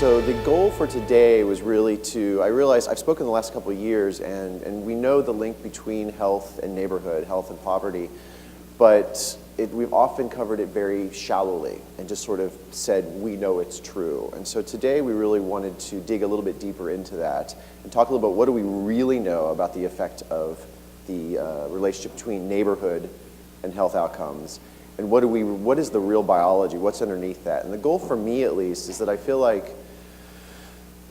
So the goal for today was really I realized I've spoken the last couple of years and we know the link between health and neighborhood, health and poverty, but we've often covered it very shallowly and just sort of said, we know it's true. And so today we really wanted to dig a little bit deeper into that and talk a little bit, what do we really know about the effect of the relationship between neighborhood and health outcomes? And what is the real biology? What's underneath that? And the goal for me, at least, is that I feel like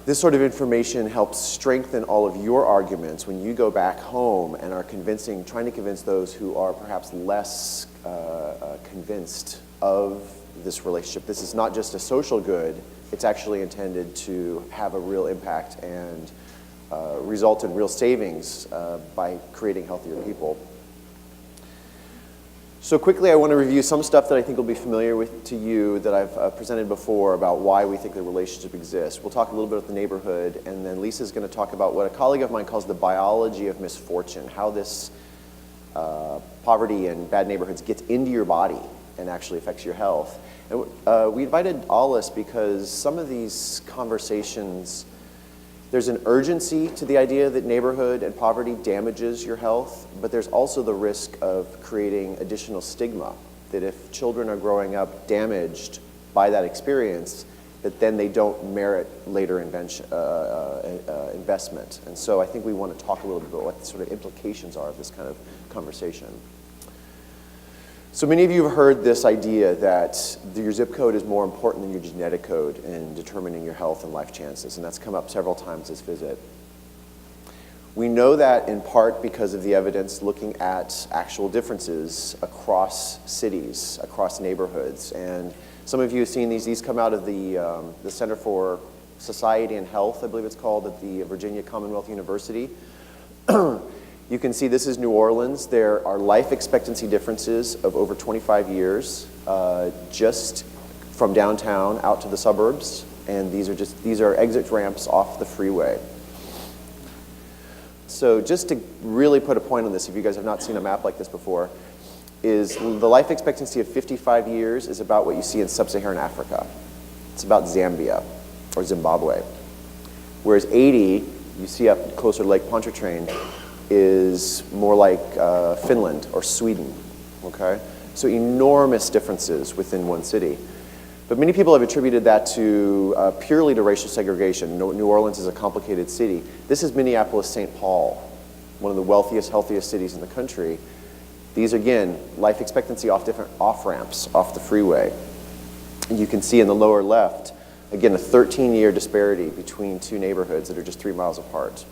this sort of information helps strengthen all of your arguments when you go back home and are trying to convince those who are perhaps less convinced of this relationship. This is not just a social good, it's actually intended to have a real impact and result in real savings by creating healthier people. So quickly, I want to review some stuff that I think will be familiar to you that I've presented before about why we think the relationship exists. We'll talk a little bit about the neighborhood, and then Lisa's going to talk about what a colleague of mine calls the biology of misfortune, how this poverty and bad neighborhoods gets into your body and actually affects your health. And we invited Olis because some of these conversations, there's an urgency to the idea that neighborhood and poverty damages your health, but there's also the risk of creating additional stigma, that if children are growing up damaged by that experience, that then they don't merit later investment. And so I think we want to talk a little bit about what the sort of implications are of this kind of conversation. So many of you have heard this idea that your zip code is more important than your genetic code in determining your health and life chances, and that's come up several times this visit. We know that in part because of the evidence looking at actual differences across cities, across neighborhoods, and some of you have seen these. These come out of the Center for Society and Health, I believe it's called, at the Virginia Commonwealth University. You can see this is New Orleans. There are life expectancy differences of over 25 years, just from downtown out to the suburbs, and these are exit ramps off the freeway. So just to really put a point on this, if you guys have not seen a map like this before, is the life expectancy of 55 years is about what you see in sub-Saharan Africa. It's about Zambia or Zimbabwe. Whereas 80, you see up closer to Lake Pontchartrain, is more like Finland or Sweden, okay? So enormous differences within one city. But many people have attributed that to purely to racial segregation. New Orleans is a complicated city. This is Minneapolis-St. Paul, one of the wealthiest, healthiest cities in the country. These, again, life expectancy off different off-ramps off the freeway. And you can see in the lower left, again, a 13-year disparity between two neighborhoods that are just 3 miles apart.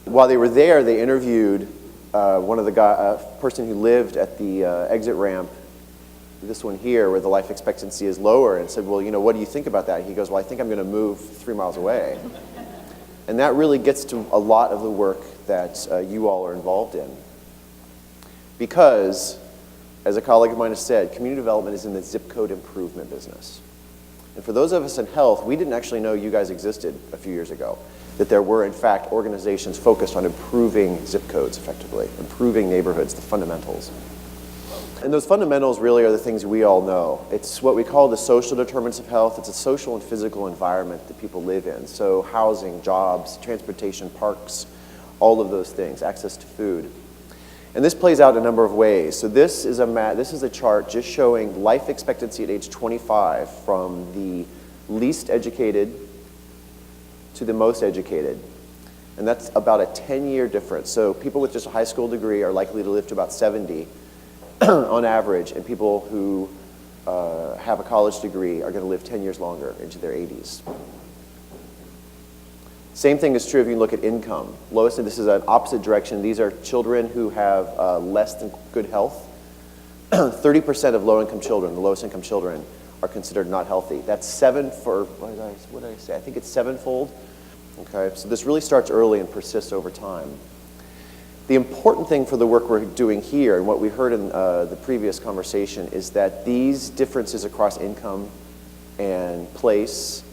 While they were there, they interviewed a person who lived at the exit ramp, this one here, where the life expectancy is lower, and said, well, what do you think about that? He goes, well, I think I'm going to move 3 miles away. And that really gets to a lot of the work that you all are involved in. Because, as a colleague of mine has said, community development is in the zip code improvement business. And for those of us in health, we didn't actually know you guys existed a few years ago, that there were, in fact, organizations focused on improving zip codes effectively, improving neighborhoods, the fundamentals. And those fundamentals really are the things we all know. It's what we call the social determinants of health. It's a social and physical environment that people live in. So housing, jobs, transportation, parks, all of those things, access to food. And this plays out in a number of ways. So this is a chart just showing life expectancy at age 25 from the least educated to the most educated. And that's about a 10-year difference. So people with just a high school degree are likely to live to about 70 on average, and people who have a college degree are going to live 10 years longer, into their 80s. Same thing is true if you look at income. Lowest, this is an opposite direction. These are children who have less than good health. 30% of low-income children, the lowest income children, are considered not healthy. That's what did I say? I think it's sevenfold. Okay, so this really starts early and persists over time. The important thing for the work we're doing here, and what we heard in the previous conversation, is that these differences across income and place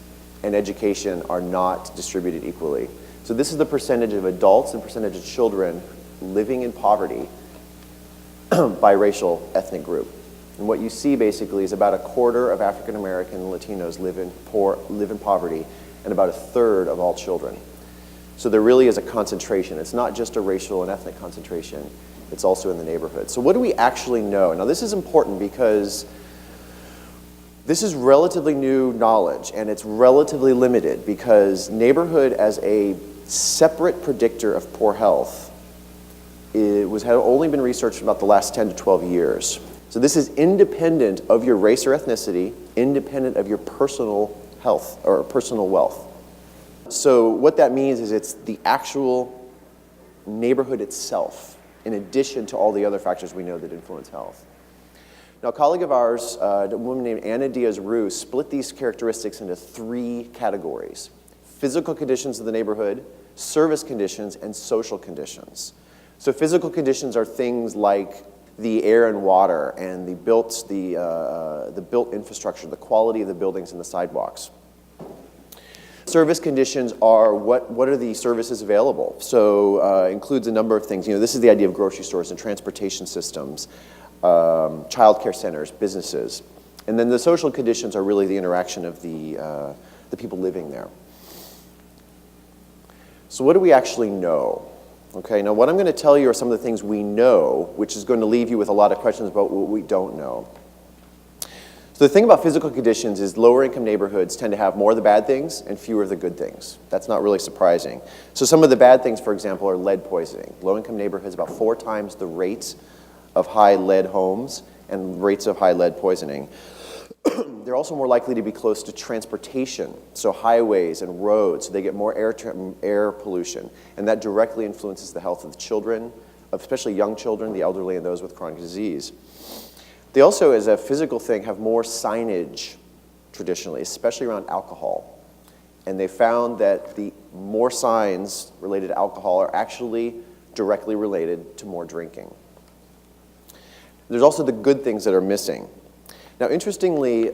and education are not distributed equally. So this is the percentage of adults and percentage of children living in poverty by racial ethnic group. And what you see basically is about a quarter of African American and Latinos live in poverty, and about a third of all children. So there really is a concentration. It's not just a racial and ethnic concentration, it's also in the neighborhood. So what do we actually know? Now this is important because this is relatively new knowledge, and it's relatively limited because neighborhood as a separate predictor of poor health had only been researched about the last 10 to 12 years. So this is independent of your race or ethnicity, independent of your personal health or personal wealth. So what that means is it's the actual neighborhood itself, in addition to all the other factors we know that influence health. Now, a colleague of ours, a woman named Anna Diaz-Rue, split these characteristics into 3 categories: physical conditions of the neighborhood, service conditions, and social conditions. So physical conditions are things like the air and water and the built infrastructure, the quality of the buildings and the sidewalks. Service conditions are what are the services available? So includes a number of things. This is the idea of grocery stores and transportation systems, child care centers, businesses. And then the social conditions are really the interaction of the people living there. So what do we actually know? Okay, now what I'm going to tell you are some of the things we know, which is going to leave you with a lot of questions about what we don't know. So the thing about physical conditions is lower income neighborhoods tend to have more of the bad things and fewer of the good things. That's not really surprising. So some of the bad things, for example, are lead poisoning. Low income neighborhoods about 4 times the rate of high lead homes and rates of high lead poisoning. They're also more likely to be close to transportation, so highways and roads, so they get more air pollution, and that directly influences the health of the children, especially young children, the elderly, and those with chronic disease. They also, as a physical thing, have more signage traditionally, especially around alcohol. And they found that the more signs related to alcohol are actually directly related to more drinking. There's also the good things that are missing. Now, interestingly,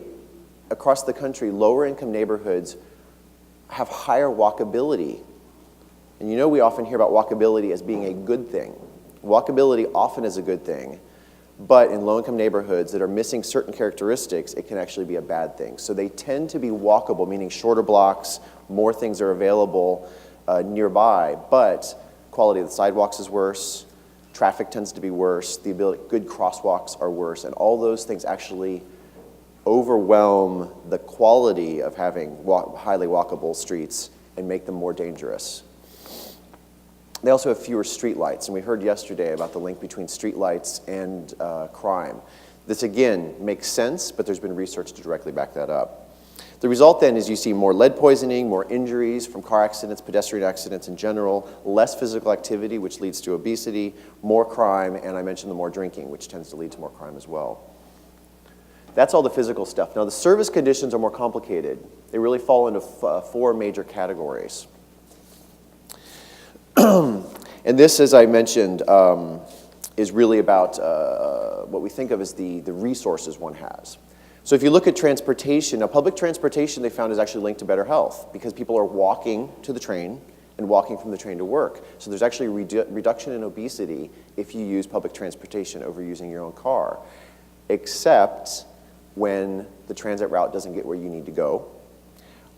across the country, lower income neighborhoods have higher walkability. And we often hear about walkability as being a good thing. Walkability often is a good thing, but in low income neighborhoods that are missing certain characteristics, it can actually be a bad thing. So they tend to be walkable, meaning shorter blocks, more things are available nearby, but quality of the sidewalks is worse, traffic tends to be worse, good crosswalks are worse, and all those things actually overwhelm the quality of having highly walkable streets and make them more dangerous. They also have fewer streetlights, and we heard yesterday about the link between streetlights and crime. This, again, makes sense, but there's been research to directly back that up. The result then is you see more lead poisoning, more injuries from car accidents, pedestrian accidents in general, less physical activity, which leads to obesity, more crime, and I mentioned the more drinking, which tends to lead to more crime as well. That's all the physical stuff. Now, the service conditions are more complicated. They really fall into 4 major categories. And this, as I mentioned, is really about what we think of as the resources one has. So if you look at transportation, now public transportation they found is actually linked to better health because people are walking to the train and walking from the train to work. So there's actually a reduction in obesity if you use public transportation over using your own car, except when the transit route doesn't get where you need to go,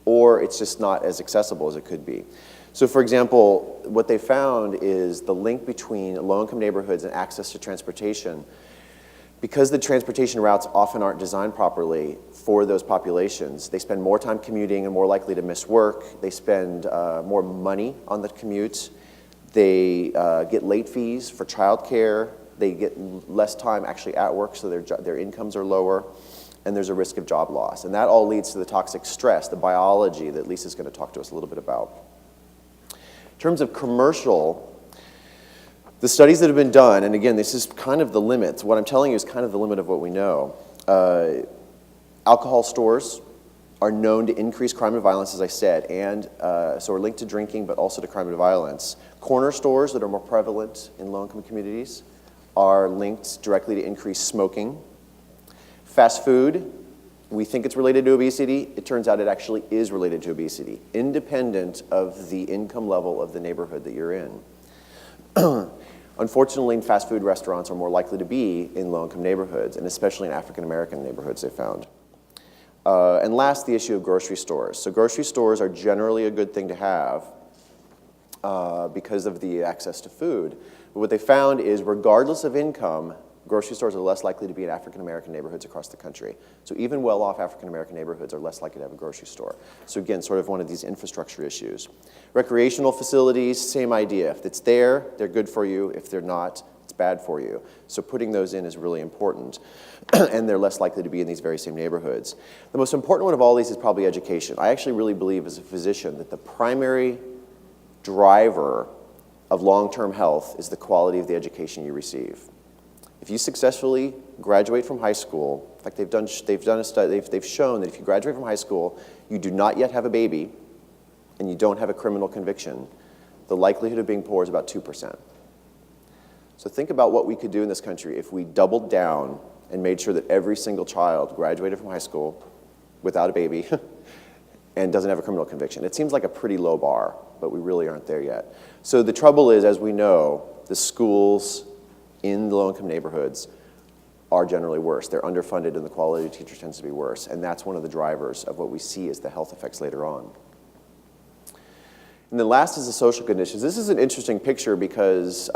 or it's just not as accessible as it could be. So for example, what they found is the link between low-income neighborhoods and access to transportation. Because the transportation routes often aren't designed properly for those populations, they spend more time commuting and more likely to miss work. They spend more money on the commute. They get late fees for childcare. They get less time actually at work, so their incomes are lower. And there's a risk of job loss. And that all leads to the toxic stress, the biology that Lisa's going to talk to us a little bit about. In terms of commercial, the studies that have been done, and again, this is kind of the limit. What I'm telling you is kind of the limit of what we know. Alcohol stores are known to increase crime and violence, as I said, and so are linked to drinking, but also to crime and violence. Corner stores that are more prevalent in low-income communities are linked directly to increased smoking. Fast food, we think it's related to obesity. It turns out it actually is related to obesity, independent of the income level of the neighborhood that you're in. Unfortunately, fast food restaurants are more likely to be in low-income neighborhoods, and especially in African-American neighborhoods, they found. And last, the issue of grocery stores. So grocery stores are generally a good thing to have because of the access to food. But what they found is, regardless of income, grocery stores are less likely to be in African-American neighborhoods across the country. So even well-off African-American neighborhoods are less likely to have a grocery store. So again, sort of one of these infrastructure issues. Recreational facilities, same idea. If it's there, they're good for you. If they're not, it's bad for you. So putting those in is really important. And they're less likely to be in these very same neighborhoods. The most important one of all these is probably education. I actually really believe as a physician that the primary driver of long-term health is the quality of the education you receive. If you successfully graduate from high school, in fact, they've done a study, they've shown that if you graduate from high school, you do not yet have a baby, and you don't have a criminal conviction, the likelihood of being poor is about 2%. So think about what we could do in this country if we doubled down and made sure that every single child graduated from high school without a baby and doesn't have a criminal conviction. It seems like a pretty low bar, but we really aren't there yet. So the trouble is, as we know, the schools in the low-income neighborhoods are generally worse. They're underfunded and the quality of teachers tends to be worse. And that's one of the drivers of what we see as the health effects later on. And then last is the social conditions. This is an interesting picture because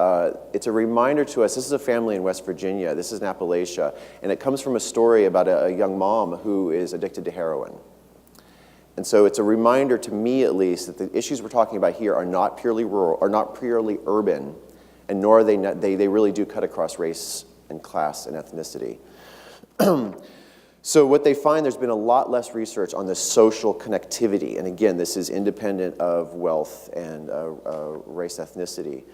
it's a reminder to us. This is a family in West Virginia. This is in Appalachia. And it comes from a story about a young mom who is addicted to heroin. And so it's a reminder to me, at least, that the issues we're talking about here are not purely rural, are not purely urban, and nor are they really do cut across race and class and ethnicity. So what they find, there's been a lot less research on the social connectivity. And again, this is independent of wealth and race, ethnicity.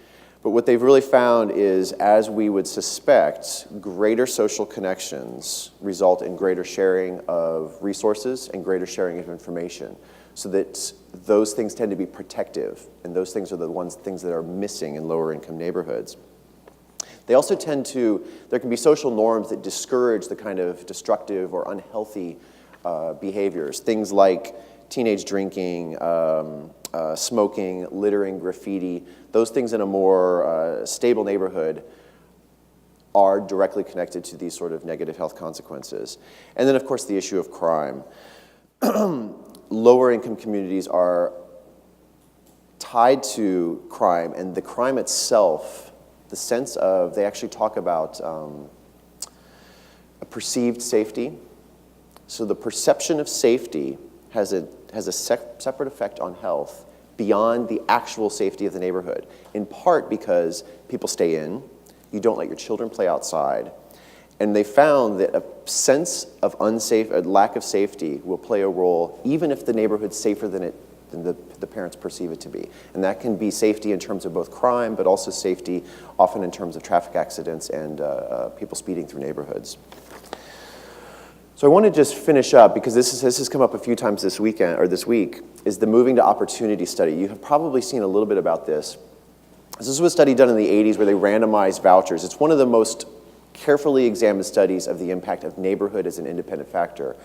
But what they've really found is, as we would suspect, greater social connections result in greater sharing of resources and greater sharing of information. So that those things tend to be protective, and those things are the things that are missing in lower income neighborhoods. They also tend to, there can be social norms that discourage the kind of destructive or unhealthy behaviors. Things like teenage drinking, smoking, littering, graffiti. Those things in a more stable neighborhood are directly connected to these sort of negative health consequences. And then, of course, the issue of crime. Lower income communities are tied to crime, and the crime itself, the sense of, they actually talk about a perceived safety. So the perception of safety has a separate effect on health beyond the actual safety of the neighborhood, in part because people stay in, you don't let your children play outside, and they found that a sense of a lack of safety will play a role even if the neighborhood's safer than the parents perceive it to be. And that can be safety in terms of both crime, but also safety often in terms of traffic accidents and people speeding through neighborhoods. So I want to just finish up, because this has come up a few times this week, is the Moving to Opportunity study. You have probably seen a little bit about this. This was a study done in the 80s where they randomized vouchers. It's one of the most carefully examined studies of the impact of neighborhood as an independent factor.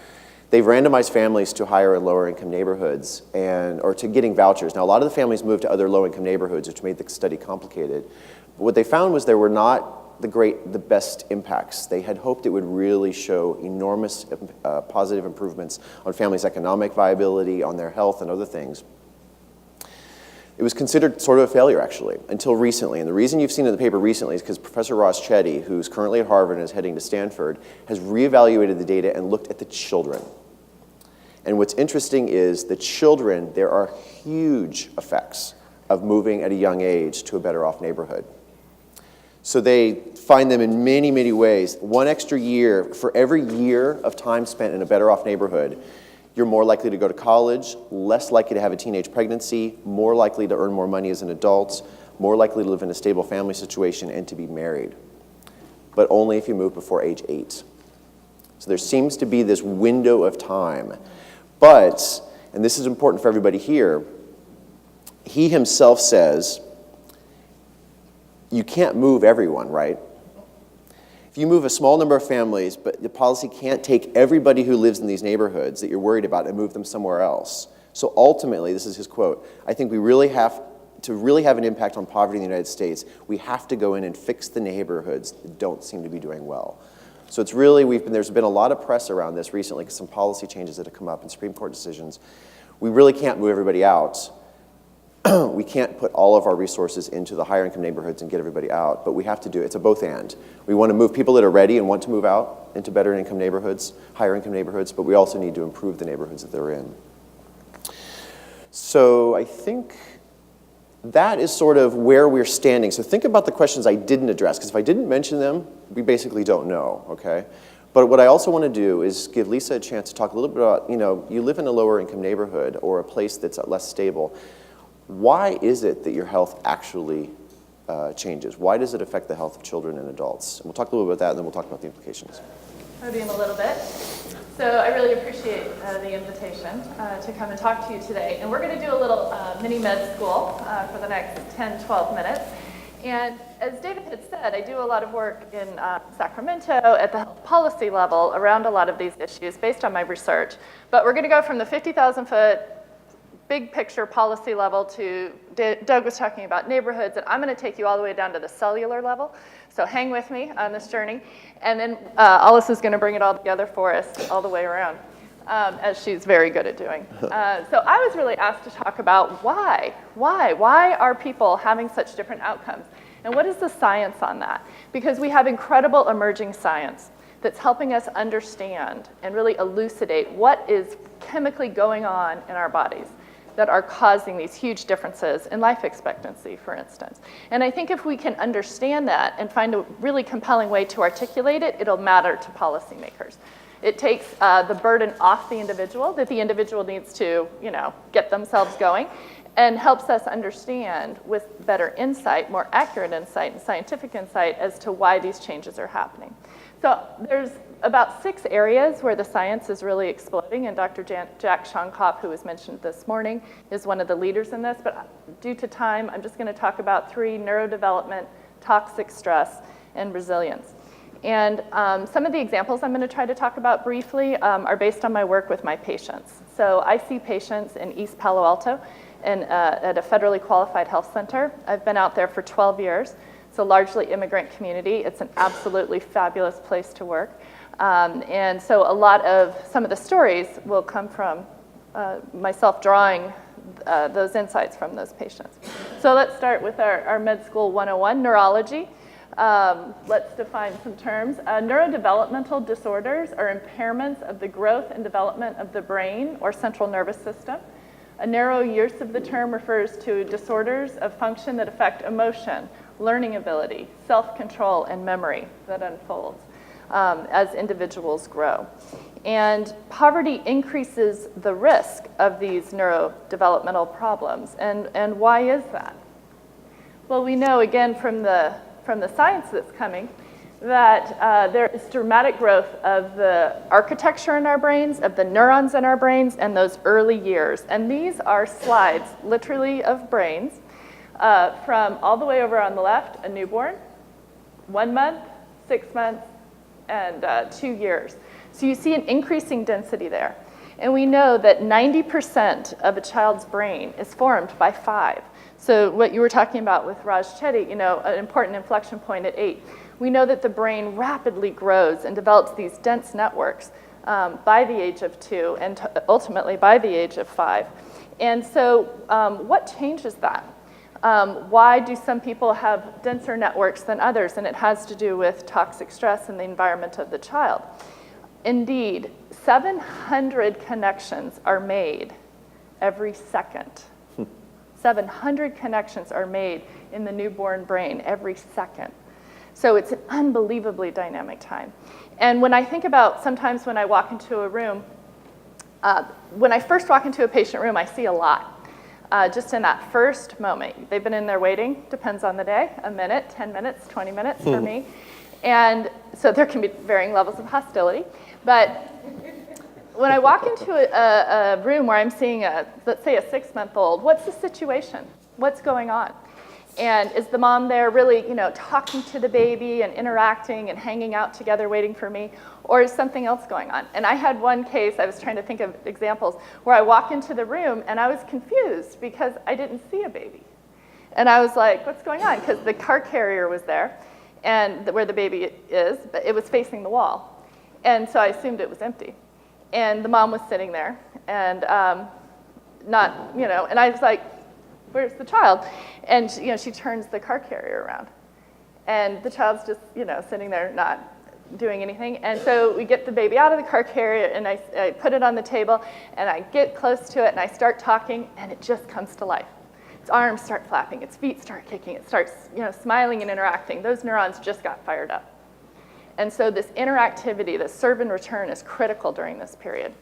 They've randomized families to higher and lower income neighborhoods or to getting vouchers. Now, a lot of the families moved to other low income neighborhoods, which made the study complicated. But what they found was there were not the best impacts. They had hoped it would really show enormous positive improvements on families' economic viability, on their health, and other things. It was considered sort of a failure, actually, until recently. And the reason you've seen it in the paper recently is because Professor Ross Chetty, who's currently at Harvard and is heading to Stanford, has reevaluated the data and looked at the children. And what's interesting is the children, there are huge effects of moving at a young age to a better off neighborhood. So they find them in many, many ways. One extra year, for every year of time spent in a better off neighborhood, you're more likely to go to college, less likely to have a teenage pregnancy, more likely to earn more money as an adult, more likely to live in a stable family situation, and to be married. But only if you move before age 8. So there seems to be this window of time. But, and this is important for everybody here, he himself says, you can't move everyone, right? If you move a small number of families, but the policy can't take everybody who lives in these neighborhoods that you're worried about and move them somewhere else. So ultimately, this is his quote, I think we really have to really have an impact on poverty in the United States, we have to go in and fix the neighborhoods that don't seem to be doing well. So it's really, there's been a lot of press around this recently, some policy changes that have come up and Supreme Court decisions. We really can't move everybody out. We can't put all of our resources into the higher income neighborhoods and get everybody out, but we have to do, it's a both and. We want to move people that are ready and want to move out into better income neighborhoods, higher income neighborhoods, but we also need to improve the neighborhoods that they're in. So I think that is sort of where we're standing. So think about the questions I didn't address, because if I didn't mention them, we basically don't know, okay? But what I also want to do is give Lisa a chance to talk a little bit about, you live in a lower income neighborhood or a place that's less stable. Why is it that your health actually changes? Why does it affect the health of children and adults? And we'll talk a little bit about that, and then we'll talk about the implications. Podium a little bit. So I really appreciate the invitation to come and talk to you today. And we're going to do a little MiniMed School for the next 10, 12 minutes. And as David had said, I do a lot of work in Sacramento at the health policy level around a lot of these issues based on my research. But we're going to go from the 50,000-foot big picture policy level to, Doug was talking about neighborhoods, and I'm going to take you all the way down to the cellular level. So hang with me on this journey. And then Olis is going to bring it all together for us all the way around, as she's very good at doing. So I was really asked to talk about why are people having such different outcomes? And what is the science on that? Because we have incredible emerging science that's helping us understand and really elucidate what is chemically going on in our bodies that are causing these huge differences in life expectancy, for instance. And I think if we can understand that and find a really compelling way to articulate it, it'll matter to policymakers. It takes the burden off the individual, that the individual needs to, get themselves going, and helps us understand with better insight, more accurate insight and scientific insight as to why these changes are happening. So there's about 6 areas where the science is really exploding, and Dr. Jack Schonkopf, who was mentioned this morning, is one of the leaders in this, but due to time, I'm just going to talk about 3: neurodevelopment, toxic stress, and resilience. And some of the examples I'm going to try to talk about briefly are based on my work with my patients. So I see patients in East Palo Alto and at a federally qualified health center. I've been out there for 12 years. It's a largely immigrant community. It's an absolutely fabulous place to work. And so a lot of some of the stories will come from myself drawing those insights from those patients. So let's start with our Med School 101, neurology. Let's define some terms. Neurodevelopmental disorders are impairments of the growth and development of the brain or central nervous system. A narrow use of the term refers to disorders of function that affect emotion, learning ability, self-control, and memory that unfolds as individuals grow. And poverty increases the risk of these neurodevelopmental problems. And why is that? Well, we know, again, from the science that's coming, that there is dramatic growth of the architecture in our brains, of the neurons in our brains, and those early years. And these are slides, literally, of brains from all the way over on the left, a newborn, 1 month, 6 months, and 2 years. So you see an increasing density there. And we know that 90% of a child's brain is formed by 5. So what you were talking about with Raj Chetty, an important inflection point at 8. We know that the brain rapidly grows and develops these dense networks by the age of 2 and ultimately by the age of 5. And so what changes that? Why do some people have denser networks than others? And it has to do with toxic stress and the environment of the child. Indeed, 700 connections are made every second. 700 connections are made in the newborn brain every second. So it's an unbelievably dynamic time. And when I think about sometimes when I walk into a room, when I first walk into a patient room, I see a lot. Just in that first moment. They've been in there waiting, depends on the day, a minute, 10 minutes, 20 minutes for me. And so there can be varying levels of hostility. But when I walk into a room where I'm seeing, let's say, a 6-month-old, what's the situation? What's going on? And is the mom there really, talking to the baby and interacting and hanging out together waiting for me? Or is something else going on? And I had one case, I was trying to think of examples, where I walk into the room and I was confused because I didn't see a baby. And I was like, what's going on? Because the car carrier was there, and where the baby is, but it was facing the wall. And so I assumed it was empty. And the mom was sitting there, and not, and I was like, where's the child? And she turns the car carrier around. And the child's just, sitting there not doing anything. And so we get the baby out of the car carrier, and I put it on the table, and I get close to it, and I start talking, and it just comes to life. Its arms start flapping, its feet start kicking, it starts smiling and interacting. Those neurons just got fired up. And so this interactivity, this serve and return, is critical during this period.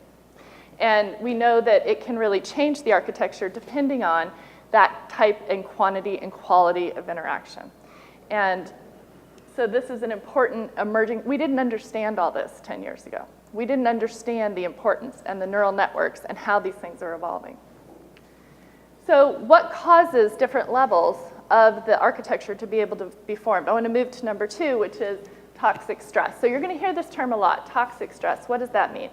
And we know that it can really change the architecture depending on that type and quantity and quality of interaction. And so this is an important emerging, we didn't understand all this 10 years ago. We didn't understand the importance and the neural networks and how these things are evolving. So what causes different levels of the architecture to be able to be formed? I want to move to number 2, which is toxic stress. So you're going to hear this term a lot, toxic stress. What does that mean?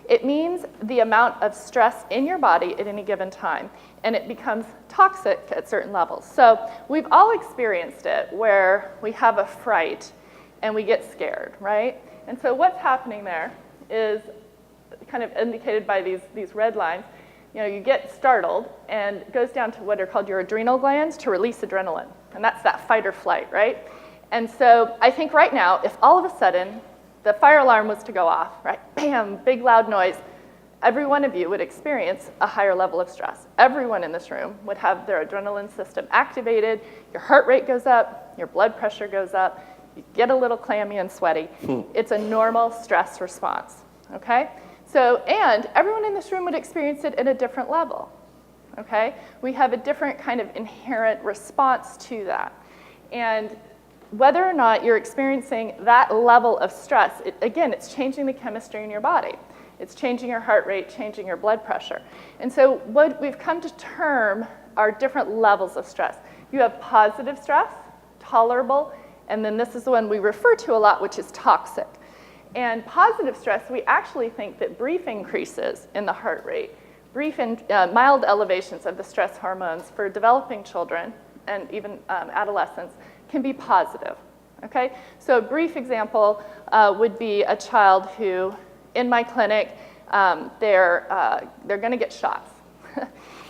It means the amount of stress in your body at any given time, and it becomes toxic at certain levels. So we've all experienced it where we have a fright and we get scared, right? And so what's happening there is kind of indicated by these red lines. You get startled, and it goes down to what are called your adrenal glands to release adrenaline, and that's that fight or flight, right? And so I think right now, if all of a sudden the fire alarm was to go off, right, bam, big loud noise, every one of you would experience a higher level of stress. Everyone in this room would have their adrenaline system activated, your heart rate goes up, your blood pressure goes up, you get a little clammy and sweaty. It's a normal stress response, okay? So, and everyone in this room would experience it at a different level, okay? We have a different kind of inherent response to that. And whether or not you're experiencing that level of stress, again, it's changing the chemistry in your body. It's changing your heart rate, changing your blood pressure. And so what we've come to term are different levels of stress. You have positive stress, tolerable, and then this is the one we refer to a lot, which is toxic. And positive stress, we actually think that brief increases in the heart rate, brief and mild elevations of the stress hormones for developing children and even adolescents can be positive, okay? So a brief example would be a child who, in my clinic, they're gonna get shots.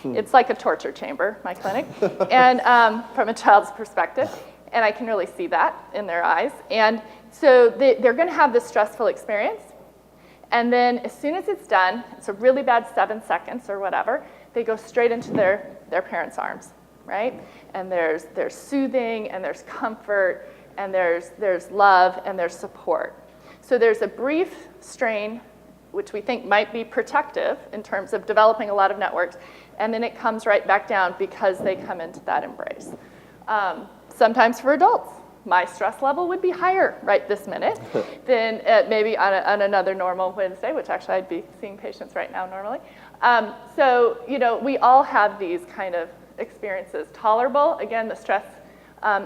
It's like a torture chamber, my clinic, and from a child's perspective, and I can really see that in their eyes. And so they're gonna have this stressful experience, and then as soon as it's done, it's a really bad 7 seconds or whatever, they go straight into their parents' arms, right? And there's soothing, and there's comfort, and there's love, and there's support. So there's a brief strain, which we think might be protective in terms of developing a lot of networks, and then it comes right back down because they come into that embrace. Sometimes for adults, my stress level would be higher right this minute than maybe on another normal Wednesday, which actually I'd be seeing patients right now normally. So, we all have these kind of experiences. Tolerable, again, the stress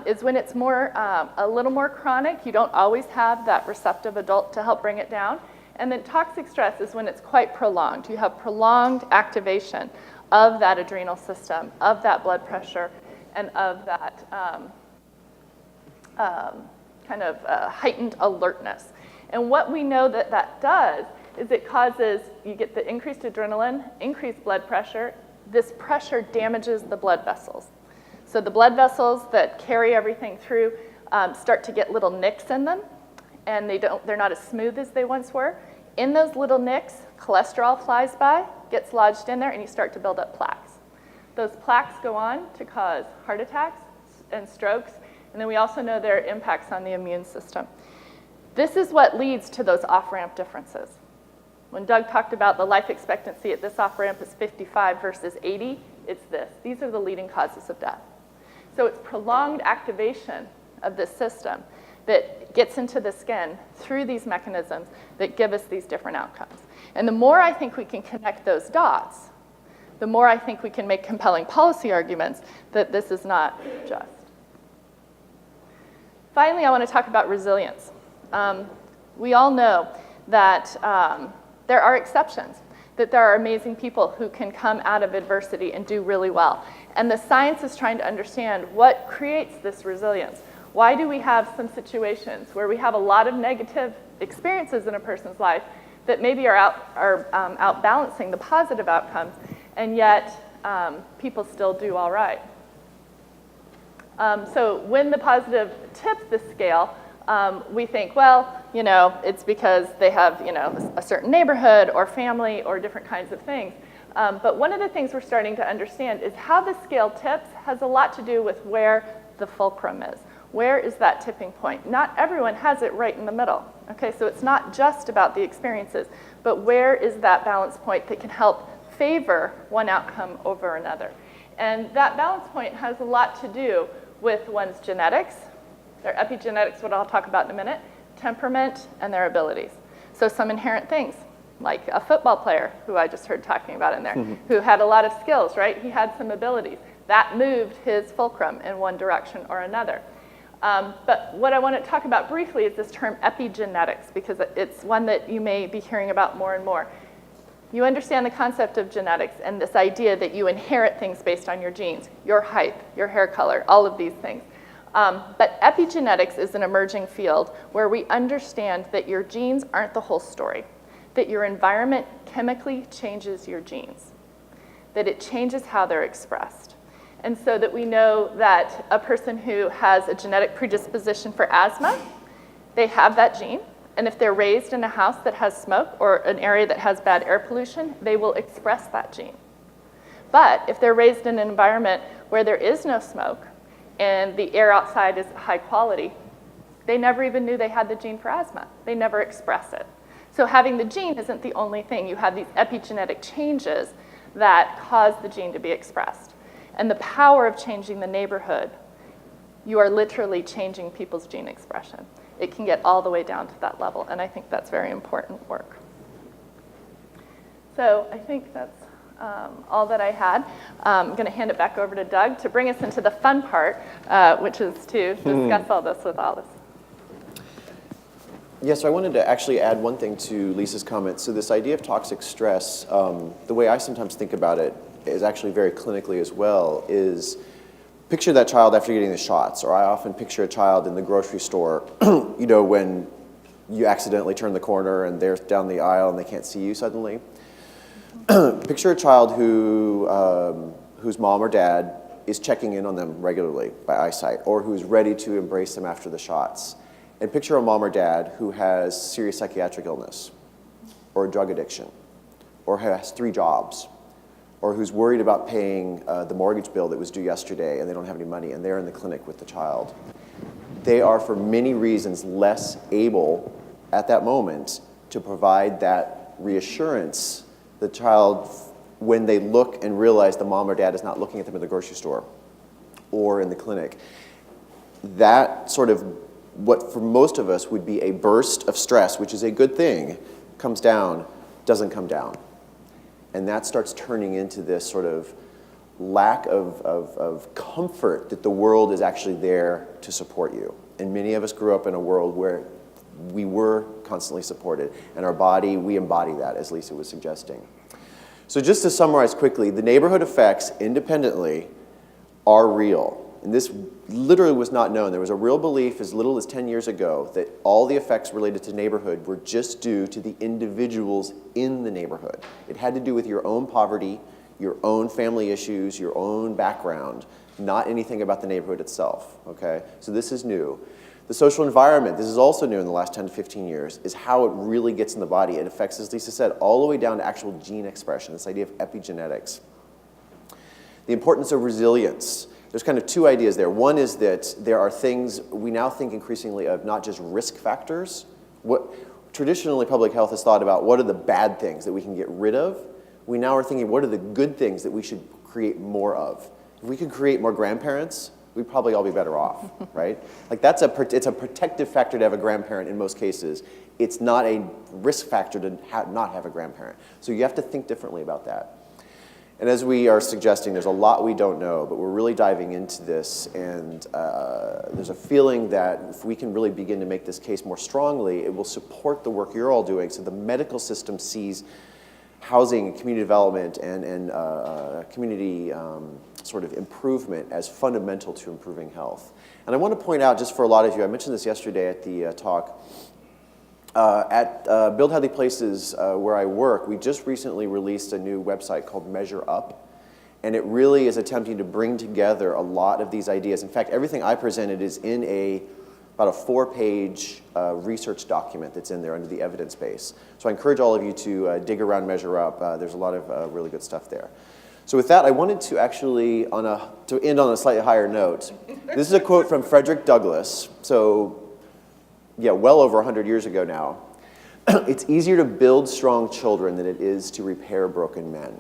is when it's more, a little more chronic. You don't always have that receptive adult to help bring it down. And then toxic stress is when it's quite prolonged. You have prolonged activation of that adrenal system, of that blood pressure, and of that kind of heightened alertness. And what we know that does is it causes, you get the increased adrenaline, increased blood pressure. This pressure damages the blood vessels. So the blood vessels that carry everything through start to get little nicks in them, and they're not as smooth as they once were. In those little nicks, cholesterol flies by, gets lodged in there, and you start to build up plaques. Those plaques go on to cause heart attacks and strokes, and then we also know their impacts on the immune system. This is what leads to those off-ramp differences. When Doug talked about the life expectancy at this off-ramp is 55 versus 80, it's this. These are the leading causes of death. So it's prolonged activation of this system that gets into the skin through these mechanisms that give us these different outcomes. And the more I think we can connect those dots, the more I think we can make compelling policy arguments that this is not just. Finally, I want to talk about resilience. We all know that there are exceptions that there are amazing people who can come out of adversity and do really well. And the science is trying to understand what creates this resilience. Why do we have some situations where we have a lot of negative experiences in a person's life that maybe are outbalancing the positive outcomes, and yet people still do all right? So when the positive tips the scale, we think, well, it's because they have, a certain neighborhood or family or different kinds of things. But one of the things we're starting to understand is how the scale tips has a lot to do with where the fulcrum is. Where is that tipping point? Not everyone has it right in the middle. Okay, so it's not just about the experiences, but where is that balance point that can help favor one outcome over another? And that balance point has a lot to do with one's genetics, their epigenetics, what I'll talk about in a minute, temperament, and their abilities. So some inherent things, like a football player, who I just heard talking about in there, who had a lot of skills, right? He had some abilities. That moved his fulcrum in one direction or another. But what I want to talk about briefly is this term epigenetics, because it's one that you may be hearing about more and more. You understand the concept of genetics and this idea that you inherit things based on your genes, your height, your hair color, all of these things. But epigenetics is an emerging field where we understand that your genes aren't the whole story, that your environment chemically changes your genes, that it changes how they're expressed. And so that we know that a person who has a genetic predisposition for asthma, they have that gene. And if they're raised in a house that has smoke or an area that has bad air pollution, they will express that gene. But if they're raised in an environment where there is no smoke and the air outside is high quality, they never even knew they had the gene for asthma. They never express it. So having the gene isn't the only thing. You have these epigenetic changes that cause the gene to be expressed. And the power of changing the neighborhood, you are literally changing people's gene expression. It can get all the way down to that level, and I think that's very important work. So I think that's all that I had. I'm going to hand it back over to Doug to bring us into the fun part, which is to discuss all this with Olis. Yes, so I wanted to actually add one thing to Lisa's comment. So this idea of toxic stress, the way I sometimes think about it is actually very clinically as well, is picture that child after getting the shots, or I often picture a child in the grocery store, when you accidentally turn the corner and they're down the aisle and they can't see you suddenly. Picture a child whose mom or dad is checking in on them regularly by eyesight, or who's ready to embrace them after the shots. And picture a mom or dad who has serious psychiatric illness, or drug addiction, or has 3 jobs, or who's worried about paying the mortgage bill that was due yesterday and they don't have any money, and they're in the clinic with the child. They are, for many reasons, less able at that moment to provide that reassurance. The child, when they look and realize the mom or dad is not looking at them in the grocery store or in the clinic, that sort of what for most of us would be a burst of stress, which is a good thing, comes down, doesn't come down. And that starts turning into this sort of lack of comfort that the world is actually there to support you. And many of us grew up in a world where we were constantly supported. And our body, we embody that, as Lisa was suggesting. So just to summarize quickly, the neighborhood effects independently are real. And this literally was not known. There was a real belief as little as 10 years ago that all the effects related to neighborhood were just due to the individuals in the neighborhood. It had to do with your own poverty, your own family issues, your own background, not anything about the neighborhood itself, okay? So this is new. The social environment, this is also new in the last 10 to 15 years, is how it really gets in the body. It affects, as Lisa said, all the way down to actual gene expression, this idea of epigenetics. The importance of resilience. There's kind of 2 ideas there. One is that there are things we now think increasingly of, not just risk factors. Traditionally, public health has thought about what are the bad things that we can get rid of. We now are thinking, what are the good things that we should create more of? If we could create more grandparents, we'd probably all be better off, right? Like it's a protective factor to have a grandparent in most cases. It's not a risk factor to not have a grandparent. So you have to think differently about that. And as we are suggesting, there's a lot we don't know, but we're really diving into this, and there's a feeling that if we can really begin to make this case more strongly, it will support the work you're all doing, so the medical system sees housing, community development, and community sort of improvement as fundamental to improving health. And I want to point out, just for a lot of you, I mentioned this yesterday at the talk, at Build Healthy Places where I work, we just recently released a new website called Measure Up, and it really is attempting to bring together a lot of these ideas. In fact, everything I presented is in about a 4-page research document that's in there under the evidence base. So I encourage all of you to dig around Measure Up. There's a lot of really good stuff there. So with that, I wanted to actually, to end on a slightly higher note. This is a quote from Frederick Douglass. So, yeah, well over 100 years ago now. It's easier to build strong children than it is to repair broken men.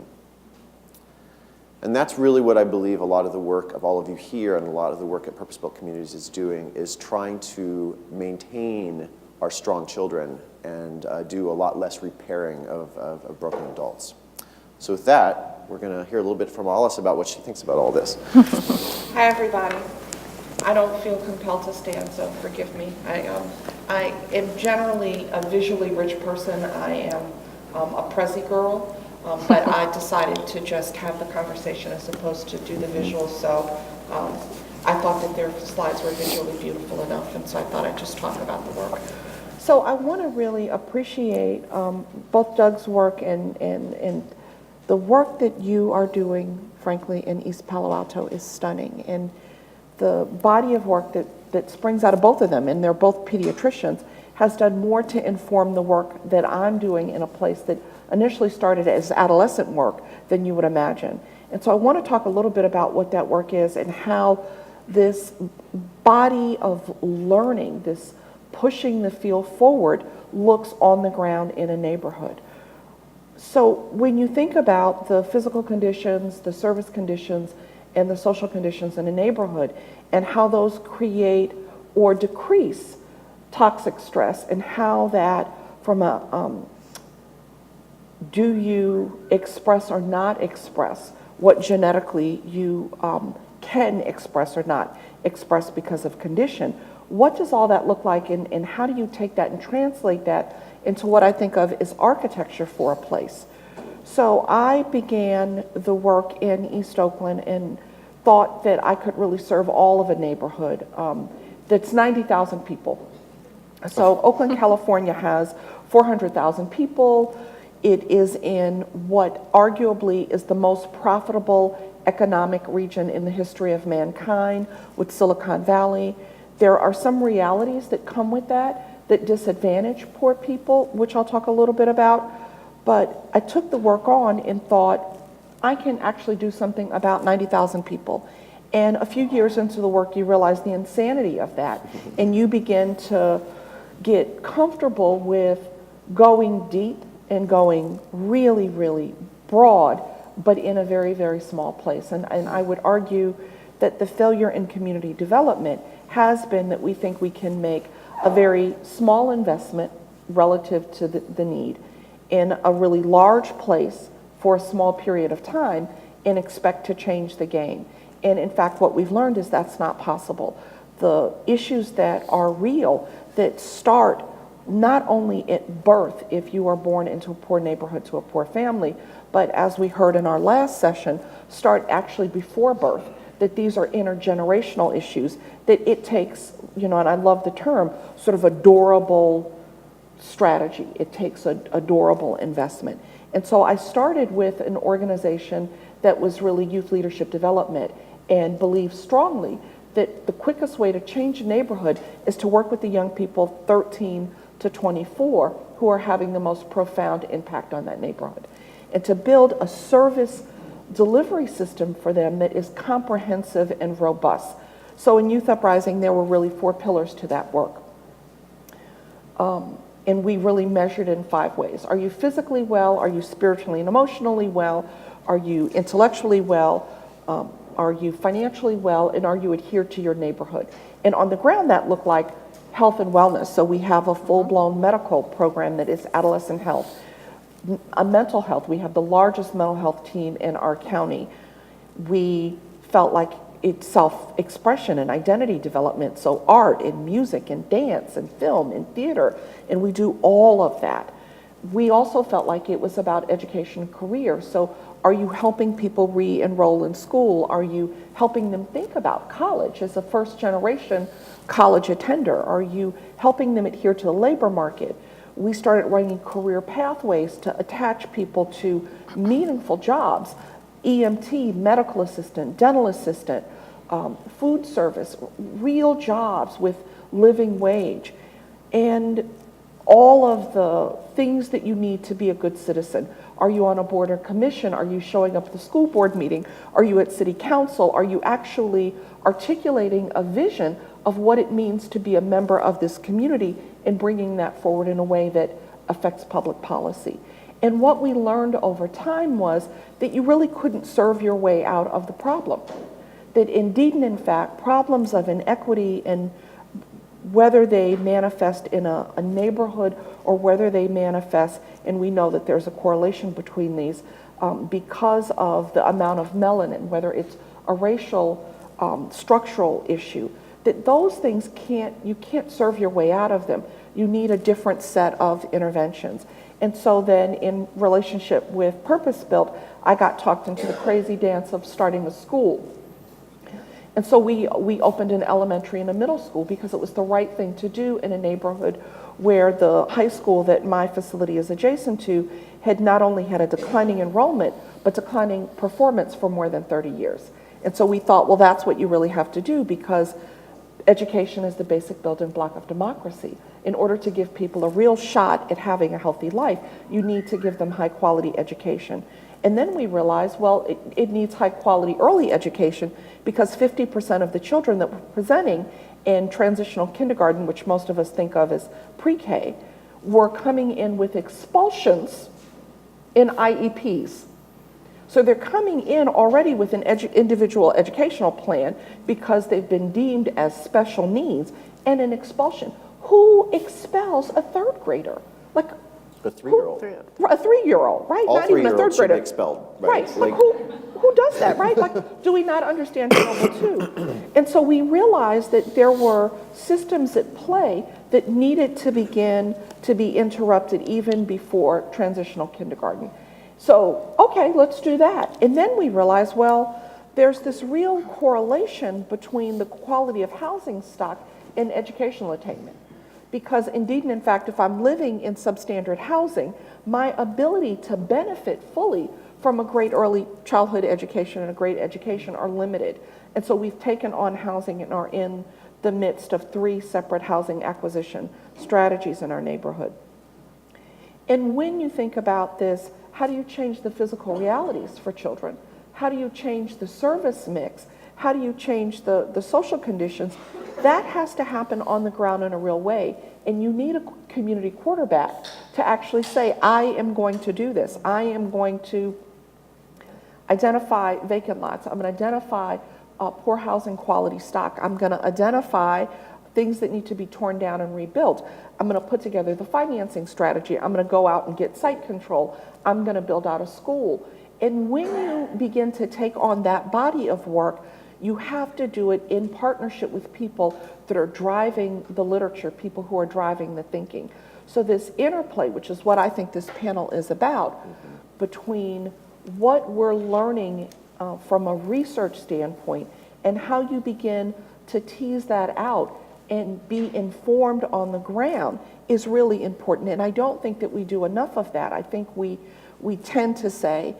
And that's really what I believe a lot of the work of all of you here and a lot of the work at Purpose-Built Communities is doing, is trying to maintain our strong children and do a lot less repairing of broken adults. So with that, we're going to hear a little bit from Olis about what she thinks about all this. Hi, everybody. I don't feel compelled to stand, so forgive me. I am generally a visually rich person. I am a Prezi girl, but I decided to just have the conversation as opposed to do the visuals. So I thought that their slides were visually beautiful enough, and so I thought I'd just talk about the work. So I want to really appreciate both Doug's work and the work that you are doing, frankly, in East Palo Alto is stunning. And the body of work that springs out of both of them, and they're both pediatricians, has done more to inform the work that I'm doing in a place that initially started as adolescent work than you would imagine. And so I want to talk a little bit about what that work is and how this body of learning, this pushing the field forward, looks on the ground in a neighborhood. So when you think about the physical conditions, the service conditions, and the social conditions in a neighborhood, and how those create or decrease toxic stress, and how that from a do you express or not express what genetically you can express or not express because of condition, what does all that look like, and how do you take that and translate that into what I think of as architecture for a place? So I began the work in East Oakland and thought that I could really serve all of a neighborhood that's 90,000 people. So Oakland, California has 400,000 people. It is in what arguably is the most profitable economic region in the history of mankind with Silicon Valley. There are some realities that come with that disadvantage poor people, which I'll talk a little bit about. But I took the work on and thought, I can actually do something about 90,000 people. And a few years into the work, you realize the insanity of that. And you begin to get comfortable with going deep and going really, really broad, but in a very, very small place. And I would argue that the failure in community development has been that we think we can make a very small investment relative to the need in a really large place for a small period of time and expect to change the game. And in fact, what we've learned is that's not possible. The issues that are real, that start not only at birth, if you are born into a poor neighborhood to a poor family, but as we heard in our last session, start actually before birth, that these are intergenerational issues, that it takes, and I love the term, sort of a durable strategy. It takes a durable investment. And so I started with an organization that was really youth leadership development and believed strongly that the quickest way to change a neighborhood is to work with the young people 13 to 24 who are having the most profound impact on that neighborhood, and to build a service delivery system for them that is comprehensive and robust. So in Youth UpRising, there were really 4 pillars to that work. And we really measured in 5 ways. Are you physically well? Are you spiritually and emotionally well? Are you intellectually well? Are you financially well? And are you adhered to your neighborhood? And on the ground, that looked like health and wellness. So we have a full-blown medical program that is adolescent health. Mental health, we have the largest mental health team in our county. We felt like it's self-expression and identity development, so art and music and dance and film and theater, and we do all of that. we also felt like it was about education and career. So are you helping people re-enroll in school? Are you helping them think about college as a first generation college attender? Are you helping them adhere to the labor market? We started writing career pathways to attach people to meaningful jobs, EMT, medical assistant, dental assistant, food service, real jobs with living wage, and all of the things that you need to be a good citizen. Are you on a board or commission? Are you showing up at the school board meeting? Are you at city council? Are you actually articulating a vision of what it means to be a member of this community and bringing that forward in a way that affects public policy? And what we learned over time was that you really couldn't serve your way out of the problem. That indeed and in fact, problems of inequity, and whether they manifest in a neighborhood or whether they manifest, and we know that there's a correlation between these because of the amount of melanin, whether it's a racial structural issue, that those things you can't serve your way out of them. You need a different set of interventions. And so then in relationship with Purpose Built, I got talked into the crazy dance of starting a school. And so we opened an elementary and a middle school because it was the right thing to do in a neighborhood where the high school that my facility is adjacent to had not only had a declining enrollment, but declining performance for more than 30 years. And so we thought, well, that's what you really have to do, because education is the basic building block of democracy. In order to give people a real shot at having a healthy life, you need to give them high quality education. And then we realized, well, it needs high quality early education, because 50% of the children that were presenting in transitional kindergarten, which most of us think of as pre-K, were coming in with expulsions in IEPs. So they're coming in already with an individual educational plan because they've been deemed as special needs, and an expulsion. Who expels a third grader? Like A 3-year-old. a 3-year-old, right? All Not even a third 3-year-olds should be grader. expelled. Right. Like who does that, right? Like, do we not understand level 2? And so we realized that there were systems at play that needed to begin to be interrupted even before transitional kindergarten. So, okay, let's do that. And then we realized, well, there's this real correlation between the quality of housing stock and educational attainment. Because indeed and in fact, if I'm living in substandard housing, my ability to benefit fully from a great early childhood education and a great education are limited. And so we've taken on housing and are in the midst of 3 separate housing acquisition strategies in our neighborhood. And when you think about this, how do you change the physical realities for children? How do you change the service mix? How do you change the social conditions? That has to happen on the ground in a real way. And you need a community quarterback to actually say, I am going to do this. I am going to identify vacant lots. I'm going to identify poor housing quality stock. I'm going to identify things that need to be torn down and rebuilt. I'm going to put together the financing strategy. I'm going to go out and get site control. I'm going to build out a school. And when you begin to take on that body of work, you have to do it in partnership with people that are driving the literature, people who are driving the thinking. So this interplay, which is what I think this panel is about, between what we're learning from a research standpoint and how you begin to tease that out and be informed on the ground is really important. And I don't think that we do enough of that. I think we tend to say,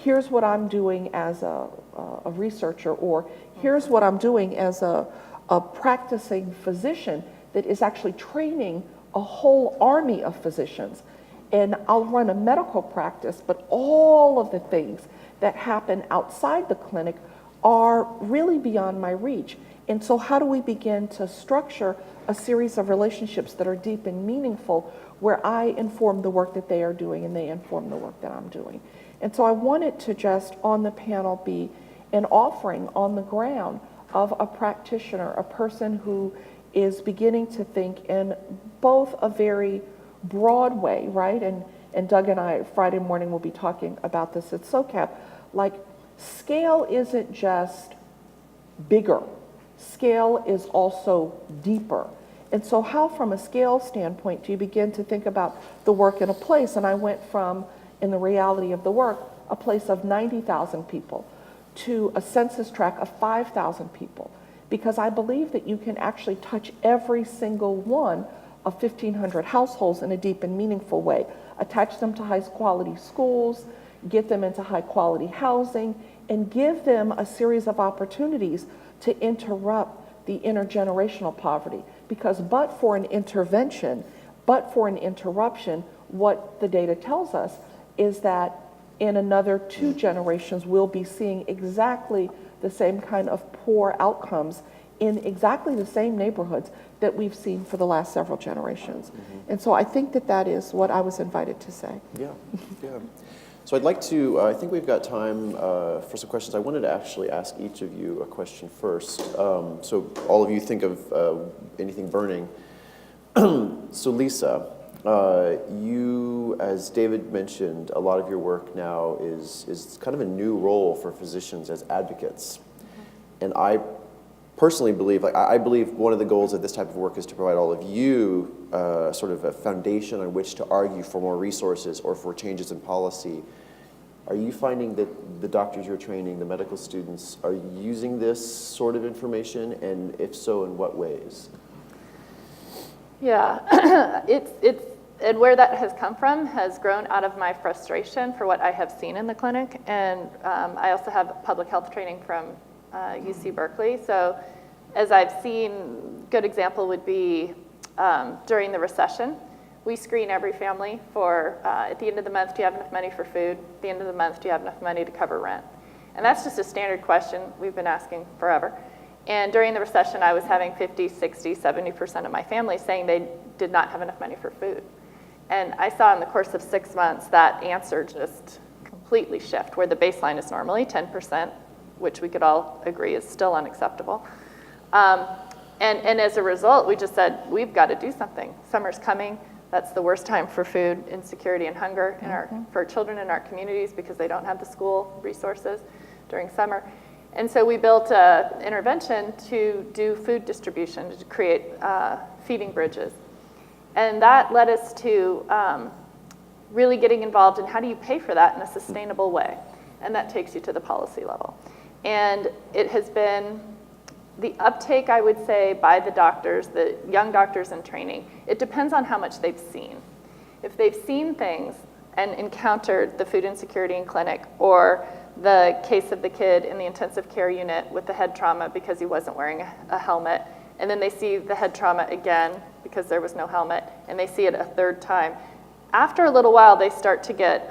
here's what I'm doing as a researcher, or here's what I'm doing as a practicing physician that is actually training a whole army of physicians. And I'll run a medical practice, but all of the things that happen outside the clinic are really beyond my reach. And so how do we begin to structure a series of relationships that are deep and meaningful, where I inform the work that they are doing and they inform the work that I'm doing? And so I wanted to just on the panel be an offering on the ground of a practitioner, a person who is beginning to think in both a very broad way, right? And Doug and I Friday morning will be talking about this at SOCAP. Like, scale isn't just bigger. Scale is also deeper. And so how, from a scale standpoint, do you begin to think about the work in a place? And I went from, in the reality of the work, a place of 90,000 people to a census tract of 5,000 people, because I believe that you can actually touch every single one of 1,500 households in a deep and meaningful way, attach them to high-quality schools, get them into high-quality housing, and give them a series of opportunities to interrupt the intergenerational poverty. Because but for an intervention, but for an interruption, what the data tells us is that in another 2 generations, we'll be seeing exactly the same kind of poor outcomes in exactly the same neighborhoods that we've seen for the last several generations. And so I think that that is what I was invited to say. Yeah, yeah. So I'd like to, I think we've got time for some questions. I wanted to actually ask each of you a question first. So all of you think of anything burning. So Lisa, you, as David mentioned, a lot of your work now is kind of a new role for physicians as advocates. And I personally believe, I believe one of the goals of this type of work is to provide all of you sort of a foundation on which to argue for more resources or for changes in policy. Are you finding that the doctors you're training, the medical students, are using this sort of information? And if so, in what ways? Yeah, and where that has come from has grown out of my frustration for what I have seen in the clinic. And I also have public health training from UC Berkeley. So as I've seen, good example would be during the recession, we screen every family for, at the end of the month, do you have enough money for food? At the end of the month, do you have enough money to cover rent? And that's just a standard question we've been asking forever. And during the recession, I was having 50, 60, 70% of my family saying they did not have enough money for food. And I saw in the course of 6 months that answer just completely shift, where the baseline is normally 10%, which we could all agree is still unacceptable. And as a result, we just said, we've got to do something. Summer's coming. That's the worst time for food insecurity and hunger for children in our communities because they don't have the school resources during summer. And so we built an intervention to do food distribution, to create feeding bridges. And that led us to really getting involved in how do you pay for that in a sustainable way. And that takes you to the policy level. And it has been the uptake, I would say, by the doctors, the young doctors in training, it depends on how much they've seen. If they've seen things and encountered the food insecurity in clinic, or the case of the kid in the intensive care unit with the head trauma because he wasn't wearing a helmet, and then they see the head trauma again because there was no helmet, and they see it a 3rd time, after a little while they start to get,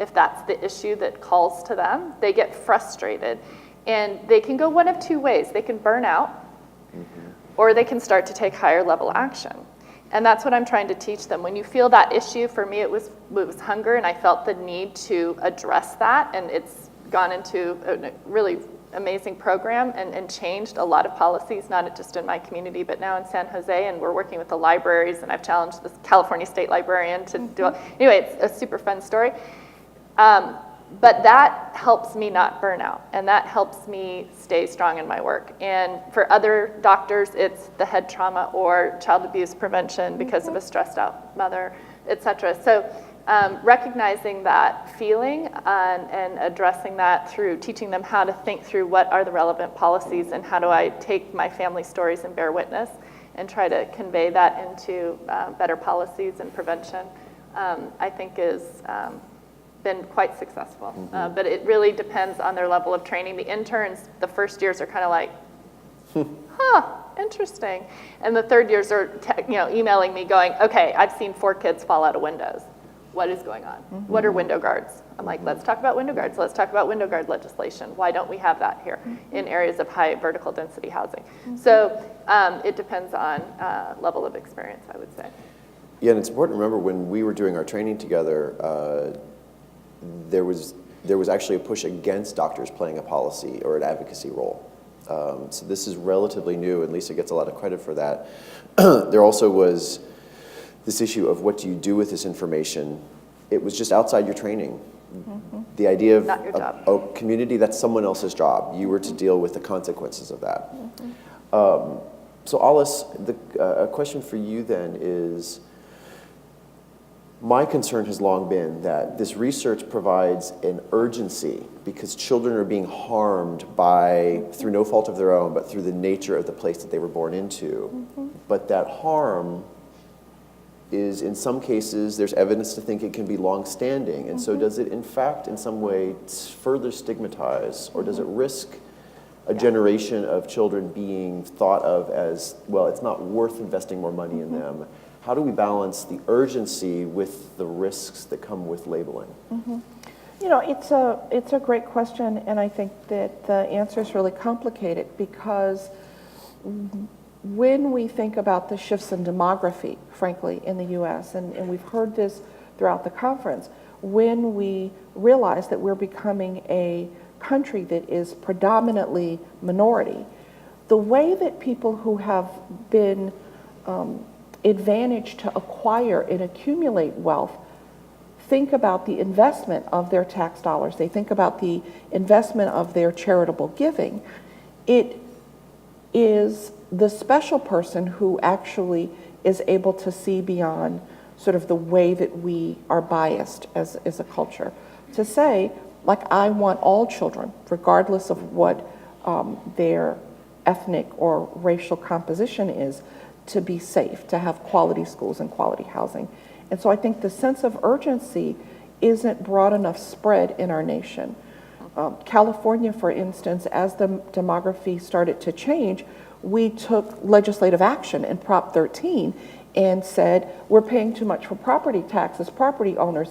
if that's the issue that calls to them, they get frustrated. And they can go one of 2 ways. They can burn out, or they can start to take higher level action. And that's what I'm trying to teach them. When you feel that issue, for me it was hunger, and I felt the need to address that, and it's gone into a really amazing program and changed a lot of policies, not just in my community, but now in San Jose, and we're working with the libraries, and I've challenged the California State Librarian to do it. Anyway, it's a super fun story. But that helps me not burn out, and that helps me stay strong in my work. And for other doctors, it's the head trauma or child abuse prevention because of a stressed out mother, et cetera. So recognizing that feeling and addressing that through teaching them how to think through what are the relevant policies and how do I take my family stories and bear witness and try to convey that into better policies and prevention, I think is been quite successful. But it really depends on their level of training. The interns, the first years are kind of like, interesting. And the 3rd years are emailing me going, okay, I've seen 4 kids fall out of windows. What is going on? What are window guards? I'm like, let's talk about window guards. Let's talk about window guard legislation. Why don't we have that here in areas of high vertical density housing? So it depends on level of experience, I would say. Yeah, and it's important to remember when we were doing our training together, there was actually a push against doctors playing a policy or an advocacy role. So this is relatively new, and Lisa gets a lot of credit for that. There also was this issue of what do you do with this information. It was just outside your training. The idea of Not your job. a community, that's someone else's job. You were to deal with the consequences of that. So Olis, a question for you then is, my concern has long been that this research provides an urgency because children are being harmed through no fault of their own, but through the nature of the place that they were born into. But that harm is, in some cases, there's evidence to think it can be long-standing. And so does it, in fact, in some way, further stigmatize, or does it risk a generation of children being thought of as, well, it's not worth investing more money in them? How do we balance the urgency with the risks that come with labeling? You know, it's a great question, and I think that the answer is really complicated because when we think about the shifts in demography, frankly, in the U.S., and we've heard this throughout the conference, when we realize that we're becoming a country that is predominantly minority, the way that people who have been advantaged to acquire and accumulate wealth think about the investment of their tax dollars, they think about the investment of their charitable giving, it is the special person who actually is able to see beyond sort of the way that we are biased as a culture. To say, like, I want all children, regardless of what their ethnic or racial composition is, to be safe, to have quality schools and quality housing. And so I think the sense of urgency isn't broad enough spread in our nation. California, for instance, as the demography started to change, we took legislative action in Prop 13 and said, we're paying too much for property taxes, property owners.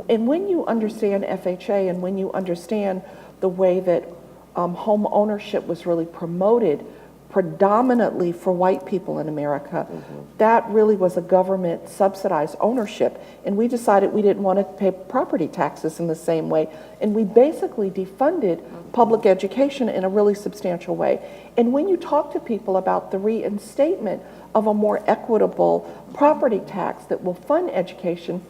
And when you understand FHA and when you understand the way that home ownership was really promoted predominantly for white people in America, that really was a government subsidized ownership. And we decided we didn't want to pay property taxes in the same way. And we basically defunded public education in a really substantial way. And when you talk to people about the reinstatement of a more equitable property tax that will fund education,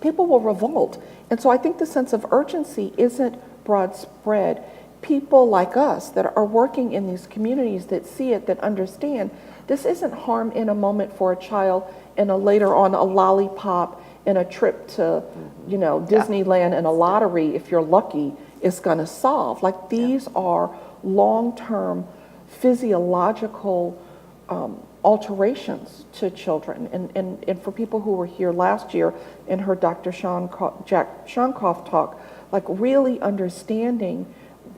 people will revolt. And so I think the sense of urgency isn't broad spread. People like us that are working in these communities that see it, that understand this isn't harm in a moment for a child and later on a lollipop and a trip to, you know, Disneyland and a lottery, if you're lucky, is going to solve. Like, these are long-term physiological alterations to children. And for people who were here last year and heard Dr. Jack Shonkoff talk, like, really understanding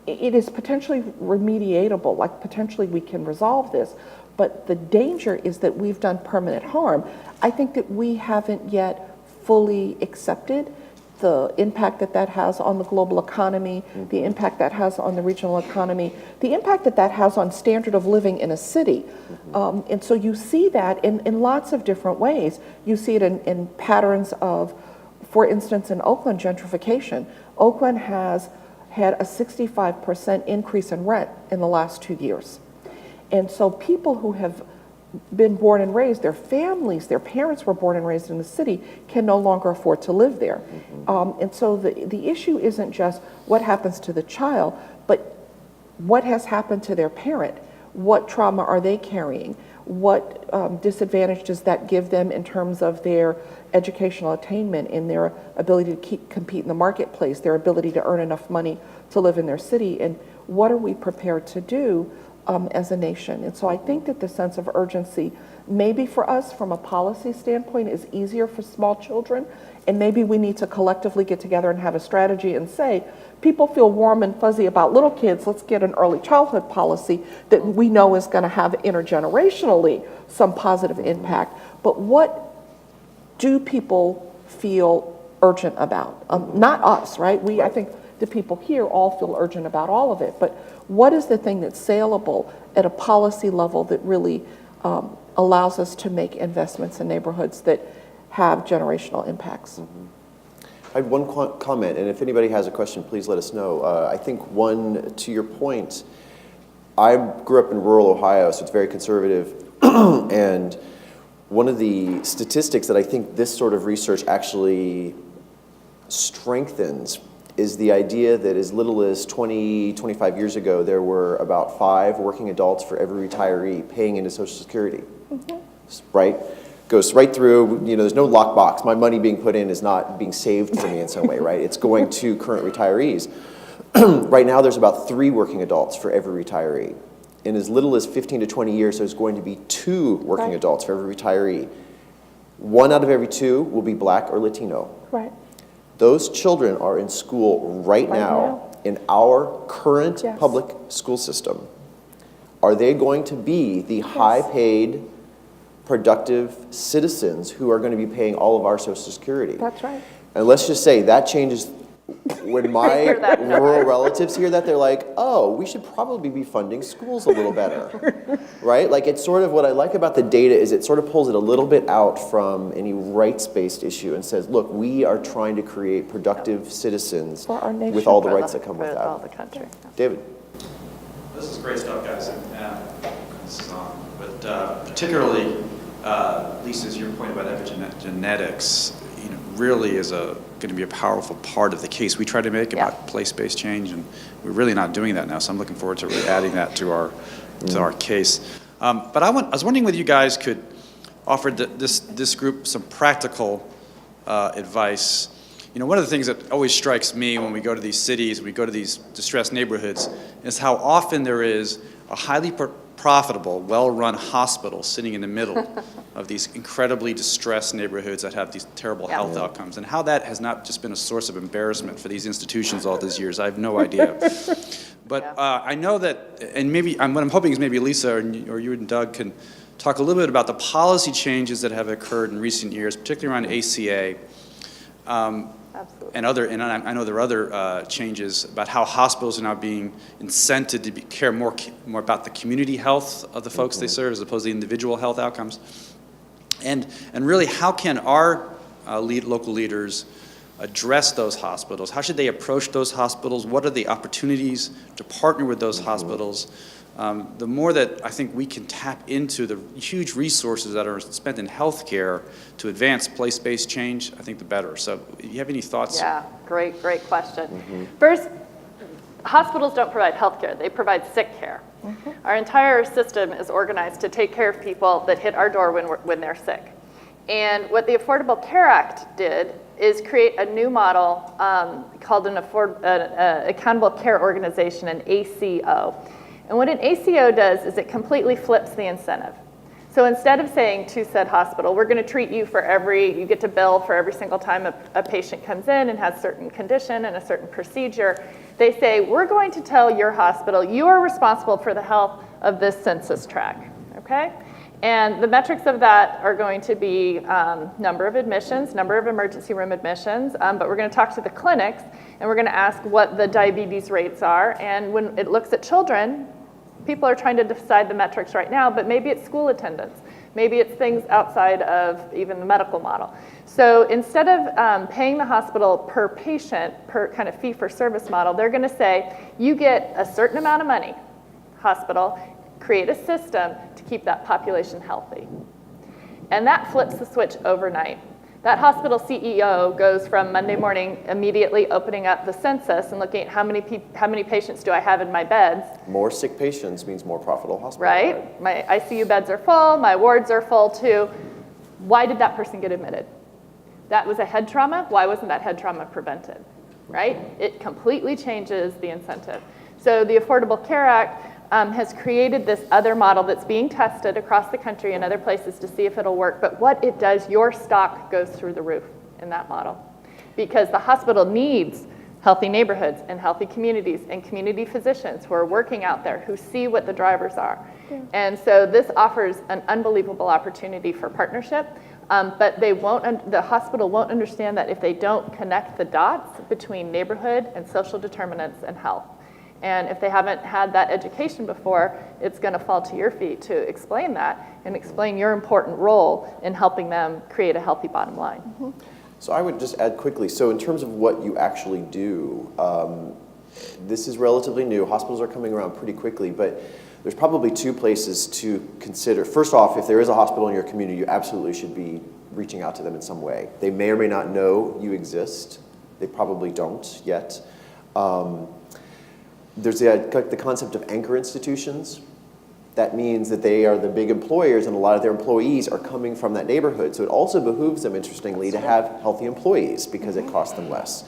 it is potentially remediatable, like potentially we can resolve this, but the danger is that we've done permanent harm. I think that we haven't yet fully accepted the impact that that has on the global economy, the impact that has on the regional economy, the impact that that has on standard of living in a city. And so you see that in lots of different ways. You see it in patterns of, for instance, in Oakland, gentrification. Oakland has had a 65% increase in rent in the last 2 years. And so people who have been born and raised, their families, their parents were born and raised in the city, can no longer afford to live there. And so the issue isn't just what happens to the child, but what has happened to their parent? What trauma are they carrying? What disadvantage does that give them in terms of their educational attainment, in their ability to compete in the marketplace, their ability to earn enough money to live in their city? And what are we prepared to do as a nation? And so I think that the sense of urgency, maybe for us from a policy standpoint, is easier for small children. And maybe we need to collectively get together and have a strategy and say, people feel warm and fuzzy about little kids, let's get an early childhood policy that we know is going to have intergenerationally some positive impact. But what do people feel urgent about? Not us, right? I think the people here all feel urgent about all of it. But what is the thing that's saleable at a policy level that really allows us to make investments in neighborhoods that have generational impacts? I had one comment, and if anybody has a question, please let us know. I think one, to your point, I grew up in rural Ohio, so it's very conservative, and one of the statistics that I think this sort of research actually strengthens is the idea that as little as 20, 25 years ago, there were about 5 working adults for every retiree paying into Social Security, right? Goes right through, there's no lockbox. My money being put in is not being saved for me in some way, right? It's going to current retirees. Right now, there's about 3 working adults for every retiree. In as little as 15 to 20 years, there's going to be 2 working adults for every retiree. 1 out of every 2 will be Black or Latino. Right. Those children are in school right now in our current public school system. Are they going to be the high-paid, productive citizens who are going to be paying all of our Social Security? That's right. And let's just say that changes when my rural relatives hear that. They're like, oh, we should probably be funding schools a little better, right? Like, it's sort of what I like about the data is it sort of pulls it a little bit out from any rights-based issue and says, look, we are trying to create productive citizens for our nation, with all the rights that come with that. all the country. David. This is great stuff, guys. This is on. But particularly, Lisa's your point about epigenetics, really is going to be a powerful part of the case we try to make about place-based change, and we're really not doing that now. So I'm looking forward to really adding that to our case. But I was wondering whether you guys could offer this group some practical advice. One of the things that always strikes me when we go to these cities, we go to these distressed neighborhoods, is how often there is a highly profitable, well-run hospital sitting in the middle of these incredibly distressed neighborhoods that have these terrible health outcomes, and how that has not just been a source of embarrassment for these institutions all these years. I have no idea. But I know that, and maybe what I'm hoping is maybe Lisa or you and Doug can talk a little bit about the policy changes that have occurred in recent years, particularly around ACA. Absolutely. And I know there are other changes about how hospitals are now being incented to care more about the community health of the folks they serve as opposed to the individual health outcomes. And really, how can our local leaders address those hospitals? How should they approach those hospitals? What are the opportunities to partner with those hospitals? The more that I think we can tap into the huge resources that are spent in healthcare to advance place-based change, I think the better. So do you have any thoughts? Yeah, great question. First, hospitals don't provide healthcare, they provide sick care. Our entire system is organized to take care of people that hit our door when they're sick. And what the Affordable Care Act did is create a new model called an Accountable Care Organization, an ACO. And what an ACO does is it completely flips the incentive. So instead of saying to said hospital, we're going to treat you you get to bill for every single time a patient comes in and has a certain condition and a certain procedure, they say, we're going to tell your hospital, you are responsible for the health of this census tract, okay? And the metrics of that are going to be number of admissions, number of emergency room admissions, but we're going to talk to the clinics and we're going to ask what the diabetes rates are. And when it looks at children, people are trying to decide the metrics right now, but maybe it's school attendance. Maybe it's things outside of even the medical model. So instead of paying the hospital per patient, per kind of fee-for-service model, they're going to say, you get a certain amount of money, hospital, create a system to keep that population healthy. And that flips the switch overnight. That hospital CEO goes from Monday morning immediately opening up the census and looking at how many patients do I have in my beds. More sick patients means more profitable hospital. Right? My ICU beds are full, my wards are full too. Why did that person get admitted? That was a head trauma. Why wasn't that head trauma prevented? Right? It completely changes the incentive. So the Affordable Care Act has created this other model that's being tested across the country and other places to see if it'll work. But what it does, your stock goes through the roof in that model. Because the hospital needs healthy neighborhoods and healthy communities and community physicians who are working out there, who see what the drivers are. Yeah. And so this offers an unbelievable opportunity for partnership. But the hospital won't understand that if they don't connect the dots between neighborhood and social determinants and health. And if they haven't had that education before, it's going to fall to your feet to explain that and explain your important role in helping them create a healthy bottom line. So I would just add quickly, so in terms of what you actually do, this is relatively new. Hospitals are coming around pretty quickly, but there's probably 2 places to consider. First off, if there is a hospital in your community, you absolutely should be reaching out to them in some way. They may or may not know you exist. They probably don't yet. There's the concept of anchor institutions. That means that they are the big employers and a lot of their employees are coming from that neighborhood. So it also behooves them, interestingly, to have healthy employees because it costs them less.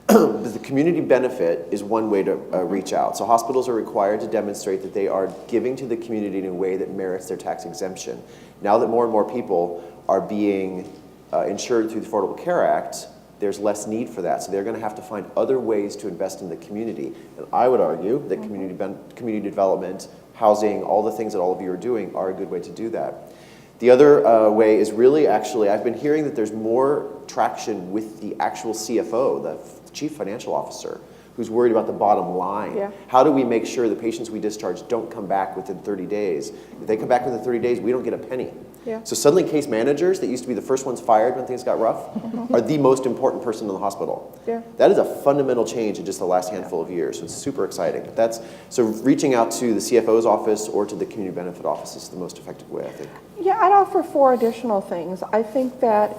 But the community benefit is one way to reach out. So hospitals are required to demonstrate that they are giving to the community in a way that merits their tax exemption. Now that more and more people are being insured through the Affordable Care Act, there's less need for that. So they're going to have to find other ways to invest in the community. And I would argue that community development, housing, all the things that all of you are doing are a good way to do that. The other way is really actually, I've been hearing that there's more traction with the actual CFO, the Chief Financial Officer, who's worried about the bottom line. Yeah. How do we make sure the patients we discharge don't come back within 30 days? If they come back within 30 days, we don't get a penny. Yeah. So suddenly case managers that used to be the first ones fired when things got rough are the most important person in the hospital. Yeah. That is a fundamental change in just the last handful of years. So it's super exciting. But so reaching out to the CFO's office or to the community benefit office is the most effective way, I think. Yeah, I'd offer 4 additional things. I think that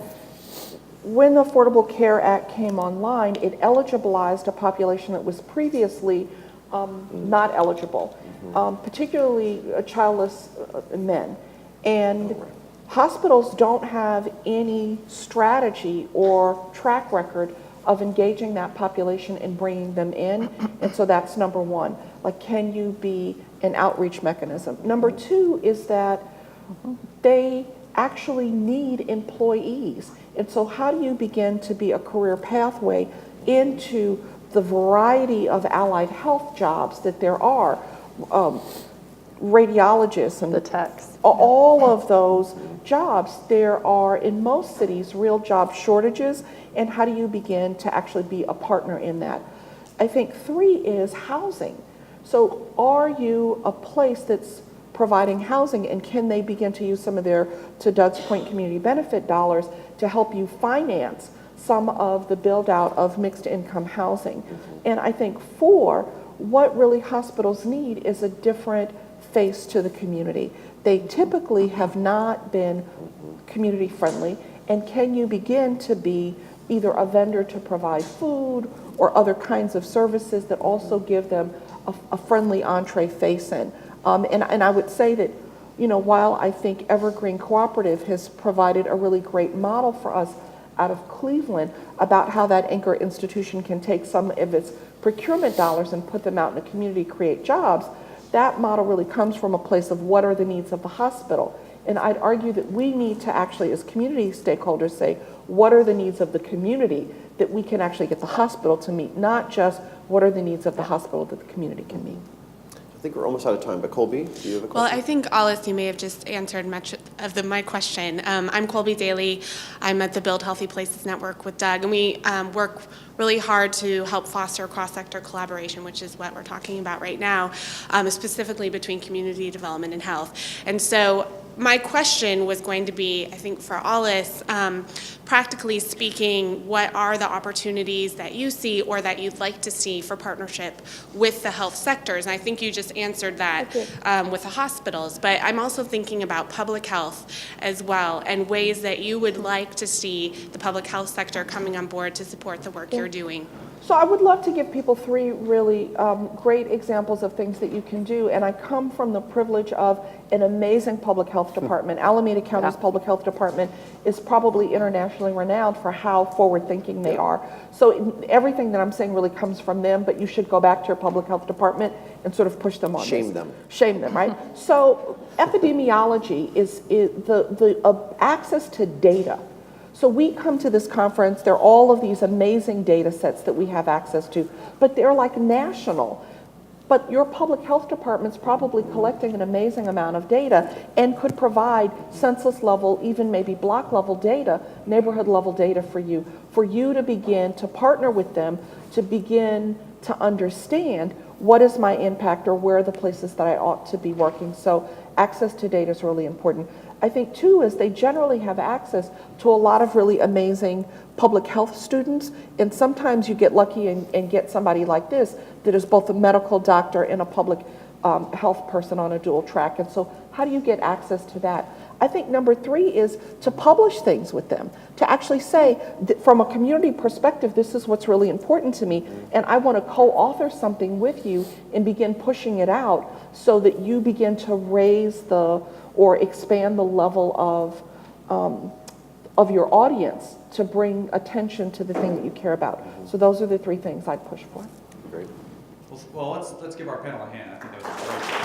when the Affordable Care Act came online, it eligibilized a population that was previously not eligible, particularly childless men. And hospitals don't have any strategy or track record of engaging that population and bringing them in. And so that's number one. Like, can you be an outreach mechanism? Number 2 is that they actually need employees. And so how do you begin to be a career pathway into the variety of allied health jobs that there are? Radiologists and The techs. all of those jobs, there are in most cities real job shortages, and how do you begin to actually be a partner in that? I think 3 is housing. So are you a place that's providing housing, and can they begin to use some of their, to Doug's point, community benefit dollars to help you finance some of the build out of mixed income housing? And I think 4, what really hospitals need is a different face to the community. They typically have not been community friendly, and can you begin to be either a vendor to provide food or other kinds of services that also give them a friendly entree face in? And I would say that, you know, while I think Evergreen Cooperative has provided a really great model for us out of Cleveland about how that anchor institution can take some of its procurement dollars and put them out in the community, create jobs, that model really comes from a place of what are the needs of the hospital. And I'd argue that we need to actually, as community stakeholders, say, what are the needs of the community that we can actually get the hospital to meet, not just what are the needs of the hospital that the community can meet. I think we're almost out of time, but Colby, do you have a question? Well, I think, Olis, you may have just answered much of my question. I'm Colby Daly. I'm at the Build Healthy Places Network with Doug, and we work really hard to help foster cross-sector collaboration, which is what we're talking about right now, specifically between community development and health. And so my question was going to be, I think for Olis, practically speaking, what are the opportunities that you see or that you'd like to see for partnership with the health sectors? And I think you just answered that with the hospitals, but I'm also thinking about public health as well and ways that you would like to see the public health sector coming on board to support the work you're doing. So I would love to give people 3 really great examples of things that you can do, and I come from the privilege of an amazing public health department. Alameda County's public health department is probably internationally renowned for how forward-thinking they are. So everything that I'm saying really comes from them, but you should go back to your public health department and sort of push them on Shame this. them. Shame them, right? So epidemiology is the access to data. So we come to this conference, there are all of these amazing data sets that we have access to, but they're like national. But your public health department's probably collecting an amazing amount of data and could provide census level, even maybe block level data, neighborhood level data for you to begin to partner with them, to begin to understand what is my impact or where are the places that I ought to be working. So access to data is really important. I think, too, is they generally have access to a lot of really amazing public health students, and sometimes you get lucky and get somebody like this that is both a medical doctor and a public health person on a dual track. And so how do you get access to that? I think number 3 is to publish things with them, to actually say, from a community perspective, this is what's really important to me, and I want to co-author something with you and begin pushing it out so that you begin to raise or expand the level of your audience to bring attention to the thing that you care about. So those are the 3 things I'd push for. Great. Well, let's give our panel a hand. I think that was a great